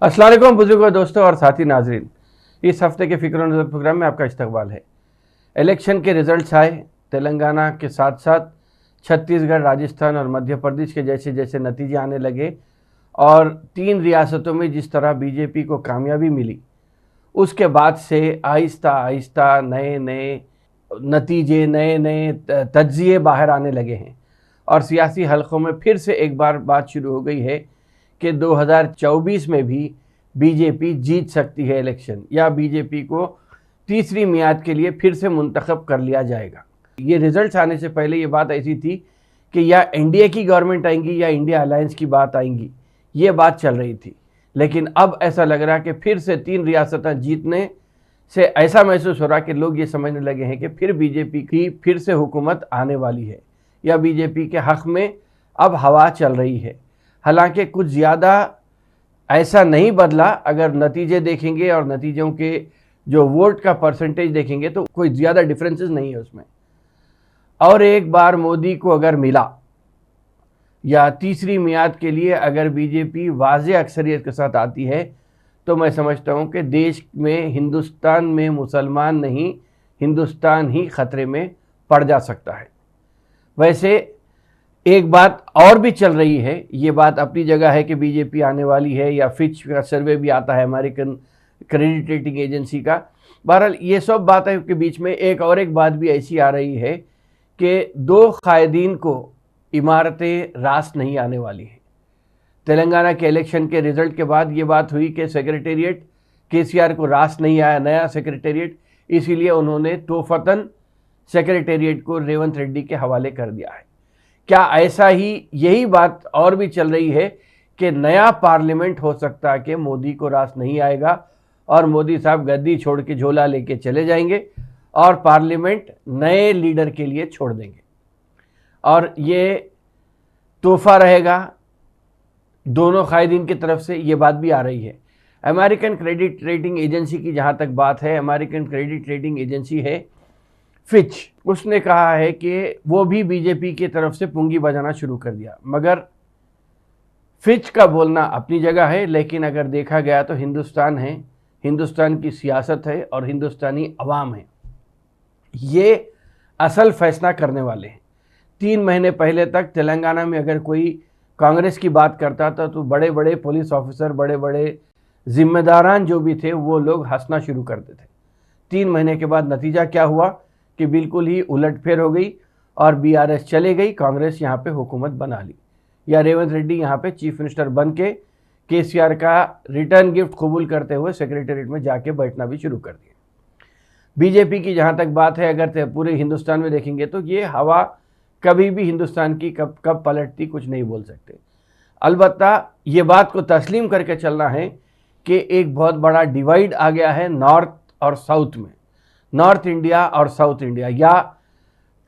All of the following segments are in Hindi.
अस्सलाम वालेकुम बुजुर्गों, दोस्तों और साथी नाजरीन। इस हफ्ते के फ़िक्र नज़र प्रोग्राम में आपका इस्तकबाल है। इलेक्शन के रिजल्ट्स आए। तेलंगाना के साथ साथ छत्तीसगढ़, राजस्थान और मध्य प्रदेश के जैसे जैसे नतीजे आने लगे और 3 रियासतों में जिस तरह बीजेपी को कामयाबी मिली, उसके बाद से आहिस्ता आहिस्ता नए नए नतीजे, नए नए तज्ज़िये बाहर आने लगे हैं और सियासी हलकों में फिर से एक बार बात शुरू हो गई है कि 2024 में भी बीजेपी जीत सकती है इलेक्शन, या बीजेपी को तीसरी मियाद के लिए फिर से मुंतखब कर लिया जाएगा। ये रिजल्ट्स आने से पहले ये बात ऐसी थी कि या एनडीए की गवर्नमेंट आएंगी या इंडिया अलायंस की बात आएंगी, ये बात चल रही थी। लेकिन अब ऐसा लग रहा है कि फिर से 3 रियासतें जीतने से ऐसा महसूस हो रहा कि लोग ये समझने लगे हैं कि फिर बीजेपी की फिर से हुकूमत आने वाली है, या बीजेपी के हक़ में अब हवा चल रही है। हालांकि कुछ ज़्यादा ऐसा नहीं बदला। अगर नतीजे देखेंगे और नतीजों के जो वोट का परसेंटेज देखेंगे तो कोई ज़्यादा डिफरेंसेस नहीं है उसमें। और एक बार मोदी को अगर मिला या तीसरी मियाद के लिए अगर बीजेपी वाज़ेह अक्सरियत के साथ आती है, तो मैं समझता हूँ कि देश में, हिंदुस्तान में मुसलमान नहीं, हिंदुस्तान ही ख़तरे में पड़ जा सकता है। वैसे एक बात और भी चल रही है, ये बात अपनी जगह है कि बीजेपी आने वाली है, या फिच का सर्वे भी आता है अमेरिकन क्रेडिट रेटिंग एजेंसी का। बहरहाल ये सब बातें के बीच में एक बात भी ऐसी आ रही है कि 2 कायदीन को इमारतें रास नहीं आने वाली हैं। तेलंगाना के इलेक्शन के रिज़ल्ट के बाद ये बात हुई कि सेक्रेटेरिएट केसीआर को रास नहीं आया, नया सेक्रेटेरिएट, इसीलिए उन्होंने तोहफ़तन सेक्रेटेरिएट को रेवंत रेड्डी के हवाले कर दिया है। क्या ऐसा ही यही बात और भी चल रही है कि नया पार्लियामेंट हो सकता है कि मोदी को रास नहीं आएगा और मोदी साहब गद्दी छोड़ के झोला लेके चले जाएंगे और पार्लियामेंट नए लीडर के लिए छोड़ देंगे, और ये तोहफा रहेगा दोनों कायदीन की तरफ से। ये बात भी आ रही है। अमेरिकन क्रेडिट रेटिंग एजेंसी की जहाँ तक बात है, अमेरिकन क्रेडिट रेटिंग एजेंसी है फिच, उसने कहा है कि वो भी बीजेपी की तरफ से पुंगी बजाना शुरू कर दिया। मगर फिच का बोलना अपनी जगह है, लेकिन अगर देखा गया तो हिंदुस्तान है, हिंदुस्तान की सियासत है और हिंदुस्तानी अवाम है, ये असल फैसला करने वाले हैं। 3 महीने पहले तक तेलंगाना में अगर कोई कांग्रेस की बात करता था तो बड़े बड़े पुलिस ऑफिसर, बड़े बड़े जिम्मेदारान जो भी थे, वो लोग हंसना शुरू करते थे। 3 महीने के बाद नतीजा क्या हुआ कि बिल्कुल ही उलटफेर हो गई और बीआरएस चले गई, कांग्रेस यहाँ पे हुकूमत बना ली, या रेवंत रेड्डी यहाँ पे चीफ मिनिस्टर बन के केसीआर का रिटर्न गिफ्ट कबूल करते हुए सेक्रेटेरिएट में जाके बैठना भी शुरू कर दिया। बीजेपी की जहाँ तक बात है, अगर पूरे हिंदुस्तान में देखेंगे तो ये हवा कभी भी हिंदुस्तान की कब पलटती कुछ नहीं बोल सकते। अलबत्ता ये बात को तस्लीम करके चलना है कि एक बहुत बड़ा डिवाइड आ गया है नॉर्थ और साउथ में, नॉर्थ इंडिया और साउथ इंडिया, या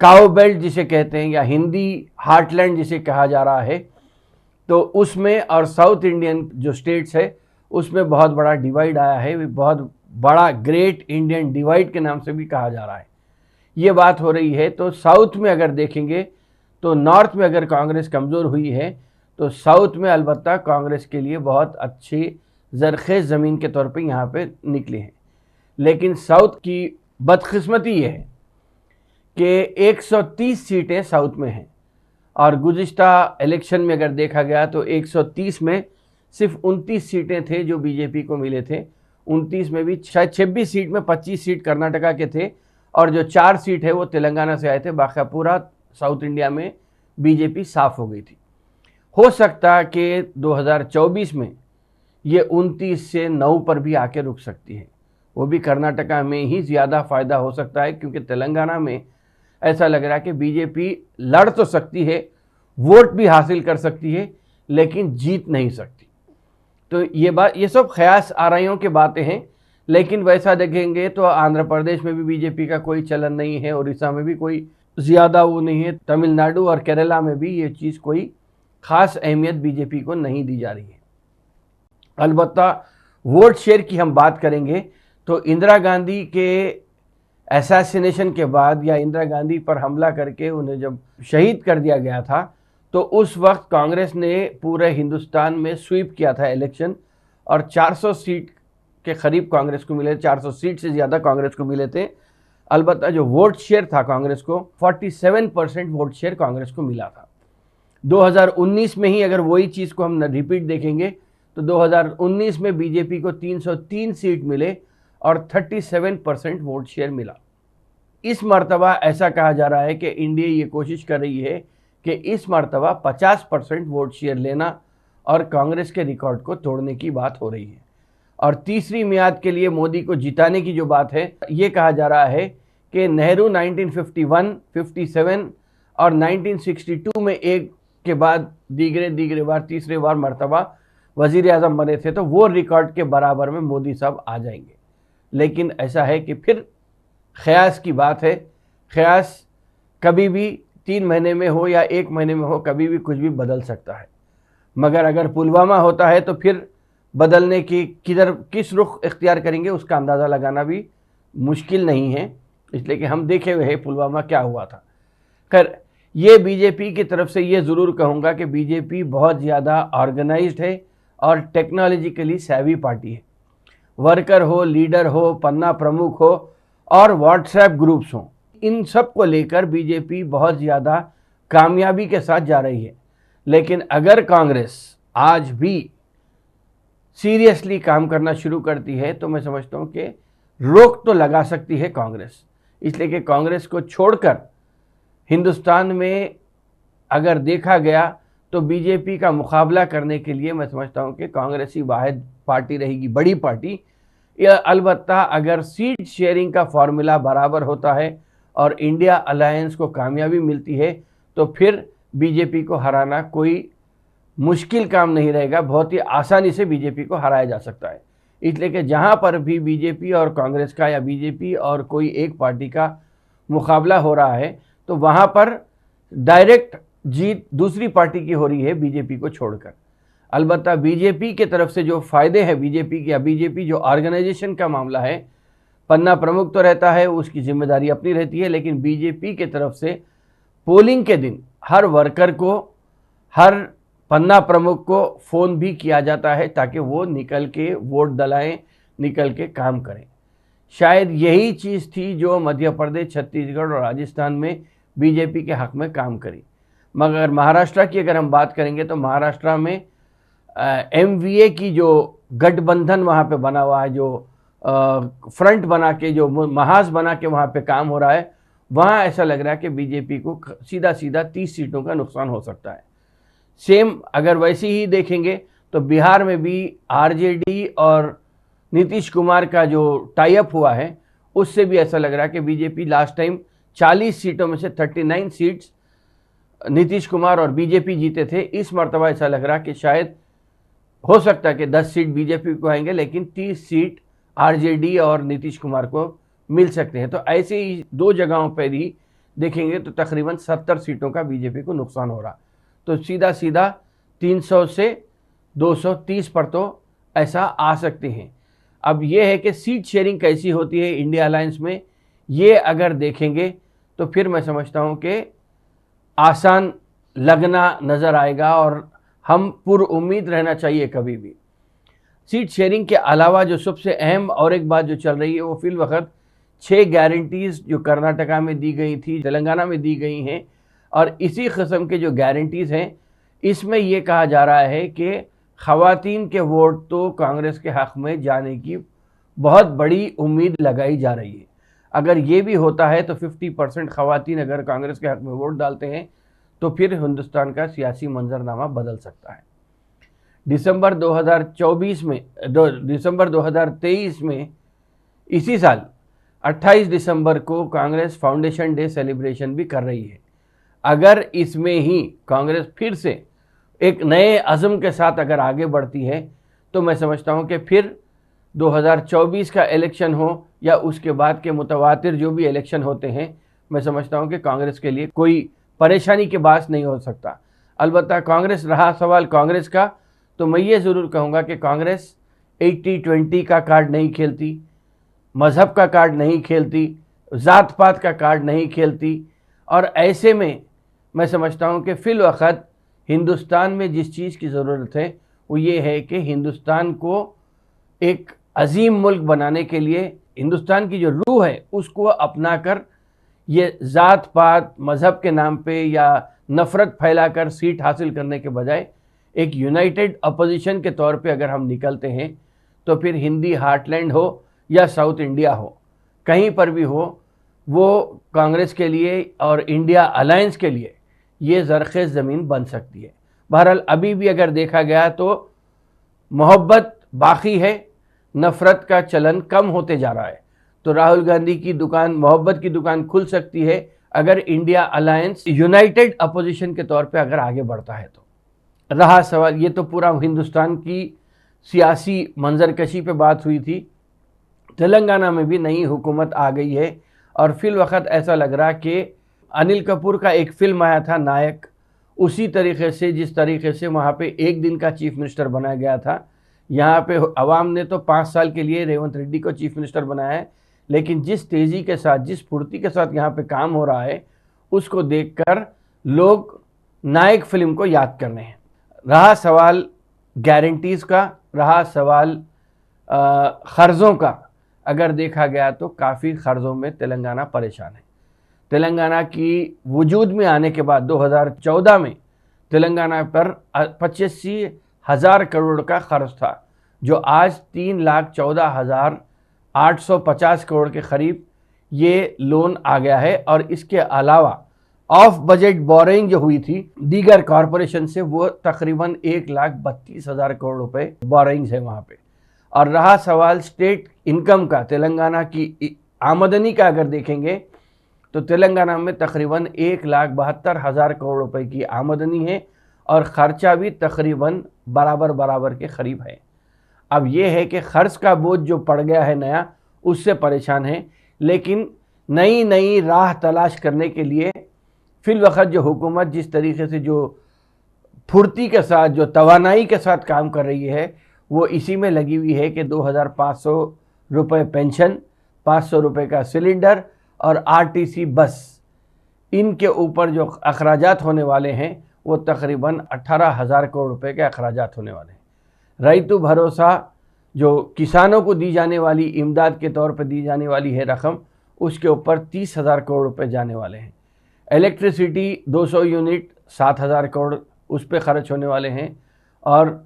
काओ बेल्ट जिसे कहते हैं, या हिंदी हार्टलैंड जिसे कहा जा रहा है, तो उसमें और साउथ इंडियन जो स्टेट्स है उसमें बहुत बड़ा डिवाइड आया है। बहुत बड़ा ग्रेट इंडियन डिवाइड के नाम से भी कहा जा रहा है। ये बात हो रही है। तो साउथ में अगर देखेंगे तो नॉर्थ में अगर कांग्रेस कमज़ोर हुई है तो साउथ में अलबत्ता कांग्रेस के लिए बहुत अच्छी ज़रख़ेज़ ज़मीन के तौर पे यहाँ पे निकले हैं। लेकिन साउथ की बदकिस्मती ये है कि 130 सीटें साउथ में हैं, और गुज़िश्ता इलेक्शन में अगर देखा गया तो 130 में सिर्फ 29 सीटें थे जो बीजेपी को मिले थे। 29 में भी शायद 26 सीट में 25 सीट कर्नाटका के थे, और जो 4 सीट है वो तेलंगाना से आए थे। बाकी पूरा साउथ इंडिया में बीजेपी साफ हो गई थी। हो सकता है कि 2024 में ये 29 से 9 पर भी आके रुक सकती है। वो भी कर्नाटका में ही ज़्यादा फ़ायदा हो सकता है, क्योंकि तेलंगाना में ऐसा लग रहा है कि बीजेपी लड़ तो सकती है, वोट भी हासिल कर सकती है, लेकिन जीत नहीं सकती। तो ये सब ख़यास आराइयों की बातें हैं। लेकिन वैसा देखेंगे तो आंध्र प्रदेश में भी बीजेपी का कोई चलन नहीं है, उड़ीसा में भी कोई ज़्यादा वो नहीं है, तमिलनाडु और केरला में भी ये चीज़ कोई ख़ास अहमियत बीजेपी को नहीं दी जा रही है। अलबत्ता वोट शेयर की हम बात करेंगे तो इंदिरा गांधी के असैसिनेशन के बाद, या इंदिरा गांधी पर हमला करके उन्हें जब शहीद कर दिया गया था, तो उस वक्त कांग्रेस ने पूरे हिंदुस्तान में स्वीप किया था इलेक्शन, और 400 सीट के करीब कांग्रेस को मिले, 400 सीट से ज़्यादा कांग्रेस को मिले थे। अलबत्ता जो वोट शेयर था कांग्रेस को 47% वोट शेयर कांग्रेस को मिला था। 2019 में ही अगर वही चीज़ को हम रिपीट देखेंगे तो 2019 में बीजेपी को 303 सीट मिले और 37% वोट शेयर मिला। इस मर्तबा ऐसा कहा जा रहा है कि इंडिया ये कोशिश कर रही है कि इस मर्तबा 50% वोट शेयर लेना और कांग्रेस के रिकॉर्ड को तोड़ने की बात हो रही है। और तीसरी मियाद के लिए मोदी को जिताने की जो बात है, ये कहा जा रहा है कि नेहरू 1951, 57 और 1962 में एक के बाद दीगरे बार तीसरे बार मर्तबा वज़ीर आज़म बने थे, तो वो रिकॉर्ड के बराबर में मोदी साहब आ जाएंगे। लेकिन ऐसा है कि फिर ख़यास की बात है, ख़यास कभी भी 3 महीने में हो या 1 महीने में हो, कभी भी कुछ भी बदल सकता है। मगर अगर पुलवामा होता है तो फिर बदलने की किस रुख इख्तियार करेंगे उसका अंदाज़ा लगाना भी मुश्किल नहीं है, इसलिए कि हम देखे हुए हैं पुलवामा क्या हुआ था। खैर, ये बीजेपी की तरफ से ये ज़रूर कहूँगा कि बीजेपी बहुत ज़्यादा ऑर्गेनाइज्ड है और टेक्नोलॉजिकली सैवी पार्टी है। वर्कर हो, लीडर हो, पन्ना प्रमुख हो और व्हाट्सएप ग्रुप्स हों, इन सब को लेकर बीजेपी बहुत ज़्यादा कामयाबी के साथ जा रही है। लेकिन अगर कांग्रेस आज भी सीरियसली काम करना शुरू करती है तो मैं समझता हूँ कि रोक तो लगा सकती है कांग्रेस, इसलिए कि कांग्रेस को छोड़कर हिंदुस्तान में अगर देखा गया तो बीजेपी का मुकाबला करने के लिए मैं समझता हूँ कि कांग्रेस ही वाहिद पार्टी रहेगी, बड़ी पार्टी। या अलबत्ता अगर सीट शेयरिंग का फार्मूला बराबर होता है और इंडिया अलायंस को कामयाबी मिलती है तो फिर बीजेपी को हराना कोई मुश्किल काम नहीं रहेगा, बहुत ही आसानी से बीजेपी को हराया जा सकता है। इसलिए कि जहाँ पर भी बीजेपी और कांग्रेस का या बीजेपी और कोई एक पार्टी का मुकाबला हो रहा है तो वहाँ पर डायरेक्ट जीत दूसरी पार्टी की हो रही है बीजेपी को छोड़कर। अलबत्ता बीजेपी के तरफ से जो फ़ायदे हैं बीजेपी के, या बीजेपी जो ऑर्गेनाइजेशन का मामला है, पन्ना प्रमुख तो रहता है, उसकी जिम्मेदारी अपनी रहती है, लेकिन बीजेपी के तरफ से पोलिंग के दिन हर वर्कर को, हर पन्ना प्रमुख को फ़ोन भी किया जाता है ताकि वो निकल के वोट डलाएं, निकल के काम करें। शायद यही चीज़ थी जो मध्य प्रदेश, छत्तीसगढ़ और राजस्थान में बीजेपी के हक़ में काम करी। मगर महाराष्ट्र की अगर हम बात करेंगे तो महाराष्ट्र में MVA की जो गठबंधन वहाँ पे बना हुआ है, जो फ्रंट बना के, जो महाज बना के वहाँ पे काम हो रहा है, वहाँ ऐसा लग रहा है कि बीजेपी को सीधा 30 सीटों का नुकसान हो सकता है। सेम अगर वैसे ही देखेंगे तो बिहार में भी RJD और नीतीश कुमार का जो टाई अप हुआ है उससे भी ऐसा लग रहा है कि बीजेपी लास्ट टाइम 40 सीटों में से 39 सीट्स नीतीश कुमार और बीजेपी जीते थे। इस मर्तबा ऐसा लग रहा है कि शायद हो सकता है कि 10 सीट बीजेपी को आएंगे, लेकिन 30 सीट RJD और नीतीश कुमार को मिल सकते हैं। तो ऐसे ही 2 जगहों पर ही देखेंगे तो तकरीबन 70 सीटों का बीजेपी को नुकसान हो रहा। तो सीधा 300 से 230 पर तो ऐसा आ सकते हैं। अब ये है कि सीट शेयरिंग कैसी होती है इंडिया अलायंस में, ये अगर देखेंगे तो फिर मैं समझता हूँ कि आसान लगना नज़र आएगा और हम पुरउम्मीद रहना चाहिए कभी भी। सीट शेयरिंग के अलावा जो सबसे अहम और एक बात जो चल रही है वो फिल वक्त 6 गारंटीज़ जो कर्नाटका में दी गई थी, तेलंगाना में दी गई हैं, और इसी किस्म के जो गारंटीज़ हैं इसमें यह कहा जा रहा है कि ख़वातीन के वोट तो कांग्रेस के हक़ में जाने की बहुत बड़ी उम्मीद लगाई जा रही है। अगर ये भी होता है तो 50% ख़वातीन अगर कांग्रेस के हक़ में वोट डालते हैं तो फिर हिंदुस्तान का सियासी मंजरनामा बदल सकता है। दिसंबर 2023 में इसी साल 28 दिसंबर को कांग्रेस फाउंडेशन डे सेलिब्रेशन भी कर रही है। अगर इसमें ही कांग्रेस फिर से एक नए अज़्म के साथ अगर आगे बढ़ती है तो मैं समझता हूं कि फिर 2024 का इलेक्शन हो या उसके बाद के मुतवातिर जो भी इलेक्शन होते हैं, मैं समझता हूं कि कांग्रेस के लिए कोई परेशानी के बात नहीं हो सकता। अलबत्ता कांग्रेस रहा सवाल कांग्रेस का, तो मैं ये ज़रूर कहूँगा कि कांग्रेस 80-20 का कार्ड नहीं खेलती, मज़हब का कार्ड नहीं खेलती, ज़ात पात का कार्ड नहीं खेलती, और ऐसे में मैं समझता हूँ कि फ़िल वक़्त हिंदुस्तान में जिस चीज़ की ज़रूरत है वो ये है कि हिंदुस्तान को एक अजीम मुल्क बनाने के लिए हिंदुस्तान की जो रूह है उसको अपनाकर ये ज़ात पात मज़हब के नाम पे या नफ़रत फैलाकर सीट हासिल करने के बजाय एक यूनाइटेड अपोजिशन के तौर पे अगर हम निकलते हैं तो फिर हिंदी हार्टलैंड हो या साउथ इंडिया हो, कहीं पर भी हो, वो कांग्रेस के लिए और इंडिया अलायंस के लिए ये ज़रख़ेज़ ज़मीन बन सकती है। बहरहाल अभी भी अगर देखा गया तो मोहब्बत बाकी है, नफ़रत का चलन कम होते जा रहा है। तो राहुल गांधी की दुकान, मोहब्बत की दुकान खुल सकती है अगर इंडिया अलायंस यूनाइटेड अपोजिशन के तौर पे अगर आगे बढ़ता है। तो रहा सवाल, ये तो पूरा हिंदुस्तान की सियासी मंजरकशी पे बात हुई थी। तेलंगाना में भी नई हुकूमत आ गई है और फिल वक्त ऐसा लग रहा कि अनिल कपूर का एक फ़िल्म आया था नायक, उसी तरीके से जिस तरीके से वहाँ पे एक दिन का चीफ मिनिस्टर बनाया गया था, यहाँ पे अवाम ने तो 5 साल के लिए रेवंत रेड्डी को चीफ मिनिस्टर बनाया है, लेकिन जिस तेज़ी के साथ, जिस फुर्ती के साथ यहाँ पे काम हो रहा है उसको देखकर लोग नायक फ़िल्म को याद कर रहे हैं। रहा सवाल गारंटीज़ का, रहा सवाल क़र्ज़ों का, अगर देखा गया तो काफ़ी क़र्ज़ों में तेलंगाना परेशान है। तेलंगाना की वजूद में आने के बाद 2014 में तेलंगाना पर 85,000 करोड़ का क़र्ज़ था, जो आज 3,14,850 करोड़ के करीब ये लोन आ गया है। और इसके अलावा ऑफ बजट बोरिंग जो हुई थी दीगर कॉरपोरेशन से, वो तकरीबन 1,32,000 करोड़ रुपए बोरिंग्स है वहाँ पे। और रहा सवाल स्टेट इनकम का, तेलंगाना की आमदनी का अगर देखेंगे तो तेलंगाना में तकरीबन 1,72,000 करोड़ रुपए की आमदनी है और ख़र्चा भी तकरीबन बराबर के करीब है। अब ये है कि ख़र्च का बोझ जो पड़ गया है नया, उससे परेशान है, लेकिन नई राह तलाश करने के लिए फिलवक़्त जो हुकूमत जिस तरीके से, जो फुर्ती के साथ, जो तवानाई के साथ काम कर रही है, वो इसी में लगी हुई है कि 2,500 रुपये पेंशन, 500 रुपये का सिलेंडर और आरटीसी बस, इनके ऊपर जो अखराजात होने वाले हैं वो तकरीबन 18,000 करोड़ रुपए के अखराजात होने वाले हैं। रैतु भरोसा, जो किसानों को दी जाने वाली इमदाद के तौर पर दी जाने वाली है रकम, उसके ऊपर 30,000 करोड़ रुपए जाने वाले हैं। इलेक्ट्रिसिटी 200 यूनिट 7,000 करोड़ उस पर ख़र्च होने वाले हैं। और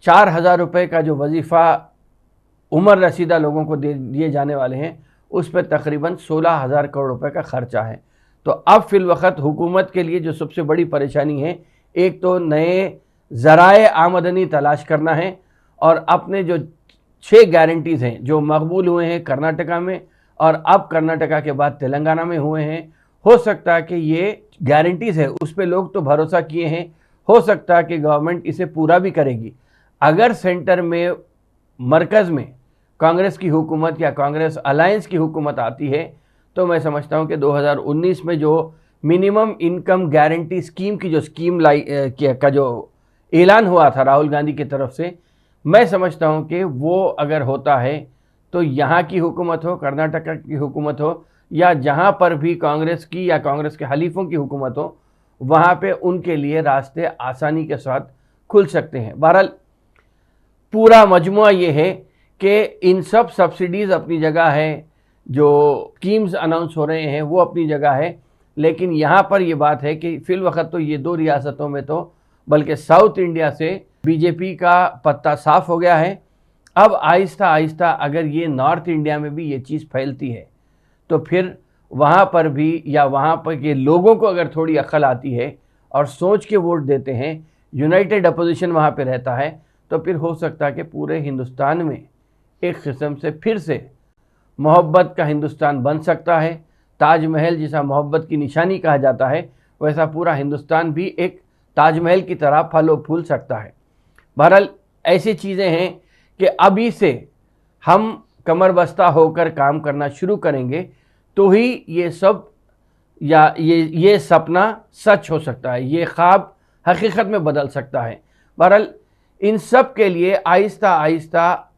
4,000 रुपये का जो वजीफ़ा उम्र रसीदा लोगों को दिए जाने वाले हैं, उस पर तकरीबन 16,000 करोड़ रुपए का ख़र्चा है। तो अब फ़िलवक़्त हुकूमत के लिए जो सबसे बड़ी परेशानी है, एक तो नए ज़राए आमदनी तलाश करना है, और अपने जो 6 गारंटीज़ हैं जो मकबूल हुए हैं कर्नाटका में और अब कर्नाटका के बाद तेलंगाना में हुए हैं, हो सकता है कि ये गारंटीज़ है उस पर लोग तो भरोसा किए हैं, हो सकता है कि गवर्नमेंट इसे पूरा भी करेगी। अगर सेंटर में, मरकज़ में कांग्रेस की हुकूमत या कांग्रेस अलायंस की हुकूमत आती है, तो मैं समझता हूं कि 2019 में जो मिनिमम इनकम गारंटी स्कीम की जो स्कीम का जो ऐलान हुआ था राहुल गांधी की तरफ से, मैं समझता हूं कि वो अगर होता है तो यहाँ की हुकूमत हो, कर्नाटका की हुकूमत हो, या जहाँ पर भी कांग्रेस की या कांग्रेस के हलीफों की हुकूमत हो, वहाँ पे उनके लिए रास्ते आसानी के साथ खुल सकते हैं। बहरहाल पूरा मजमुआ ये है कि इन सब सब्सिडीज़ अपनी जगह है, जो स्कीम्स अनाउंस हो रहे हैं वो अपनी जगह है, लेकिन यहाँ पर ये बात है कि फ़िलवक़्त तो ये 2 रियासतों में तो, बल्कि साउथ इंडिया से बीजेपी का पत्ता साफ़ हो गया है। अब आहिस्ता आहिस्ता अगर ये नॉर्थ इंडिया में भी ये चीज़ फैलती है, तो फिर वहाँ पर भी, या वहाँ पर के लोगों को अगर थोड़ी अक्ल आती है और सोच के वोट देते हैं, यूनाइटेड अपोजिशन वहाँ पे रहता है, तो फिर हो सकता है कि पूरे हिंदुस्तान में एक किस्म से फिर से मोहब्बत का हिंदुस्तान बन सकता है। ताजमहल जिसा मोहब्बत की निशानी कहा जाता है, वैसा पूरा हिंदुस्तान भी एक ताजमहल की तरह फल फूल सकता है। बहरहाल ऐसी चीज़ें हैं कि अभी से हम कमर बस्ता होकर काम करना शुरू करेंगे तो ही ये सब, या ये सपना सच हो सकता है, ये ख्वाब हकीकत में बदल सकता है। बहरहाल इन सब के लिए आहिस्ता आहिस्ता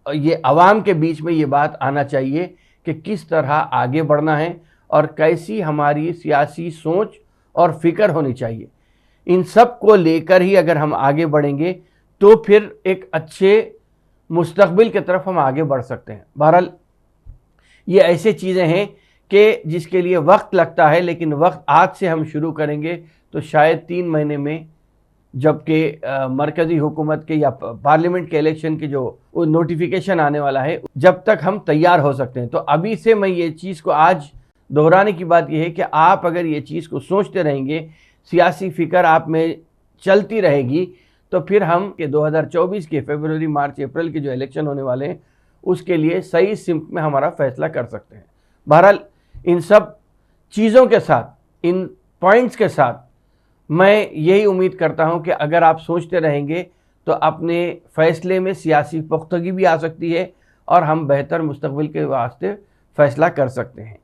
ये अवाम के बीच में ये बात आना चाहिए कि किस तरह आगे बढ़ना है और कैसी हमारी सियासी सोच और फिक्र होनी चाहिए। इन सब को लेकर ही अगर हम आगे बढ़ेंगे तो फिर एक अच्छे मुस्तकबिल की तरफ हम आगे बढ़ सकते हैं। बहरहाल ये ऐसे चीज़ें हैं कि जिसके लिए वक्त लगता है, लेकिन वक्त आज से हम शुरू करेंगे तो शायद 3 महीने में, जबकि मरकज़ी हुकूमत के या पार्लियामेंट के इलेक्शन के जो नोटिफिकेशन आने वाला है, जब तक हम तैयार हो सकते हैं। तो अभी से मैं ये चीज़ को आज दोहराने की बात यह है कि आप अगर ये चीज़ को सोचते रहेंगे, सियासी फ़िक्र आप में चलती रहेगी, तो फिर हम के 2024 के फरवरी, मार्च, अप्रैल के जो इलेक्शन होने वाले हैं उसके लिए सही सिमत में हमारा फैसला कर सकते हैं। बहरहाल इन सब चीज़ों के साथ, इन पॉइंट्स के साथ मैं यही उम्मीद करता हूं कि अगर आप सोचते रहेंगे तो अपने फ़ैसले में सियासी पुख्तगी भी आ सकती है और हम बेहतर मुस्तकबिल के वास्ते फ़ैसला कर सकते हैं।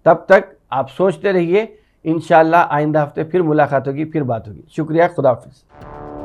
तब तक आप सोचते रहिए। इंशाअल्लाह आइंदा हफ्ते फिर मुलाकात होगी, फिर बात होगी। शुक्रिया, खुदा हाफिज़।